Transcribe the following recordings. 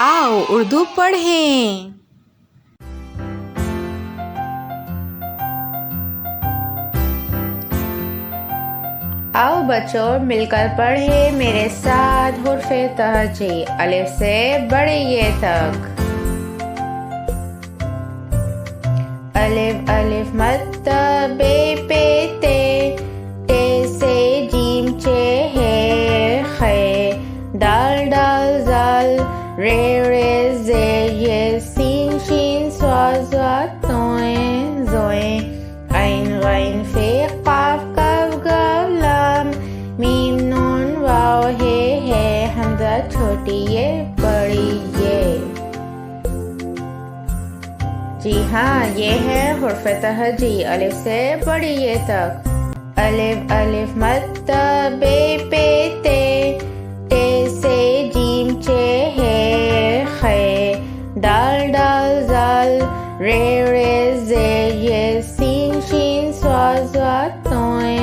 आओ उर्दू पढ़ें। आओ बच्चों मिलकर पढ़े मेरे साथ हुर्फ़े तहजी अलिफ से बड़े ये तक। अलिफ अलिफ मत्त बे पे ते से जीम चे हे खे दाल दाल जाल रे रे जे ये सीन शीन स्वा ज़ा तोए ज़ोए ऐन गैन फे काफ कफ गफ लाम मीम नून वाव हे हमज़ा छोटी ये बड़ी ये। जी हाँ, ये है हुर्फ़े तहजी अलिफ से बड़ी ये तक। अलिफ अलिफ मत्त बे पे ते से जीम चे हे खे दाल दाल जाल रे रे जे ये सीन शीन स्वा ज़ा तोए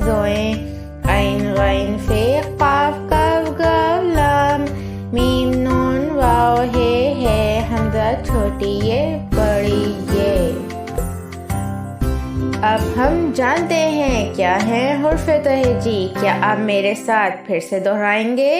ज़ोए ऐन गैन फे काफ कफ गफ लाम मीम नून वाव हे हमज़ा छोटी ये बड़ी ये। अब हम जानते हैं क्या है हुर्फ़े तहजी। क्या आप मेरे साथ फिर से दोहराएंगे?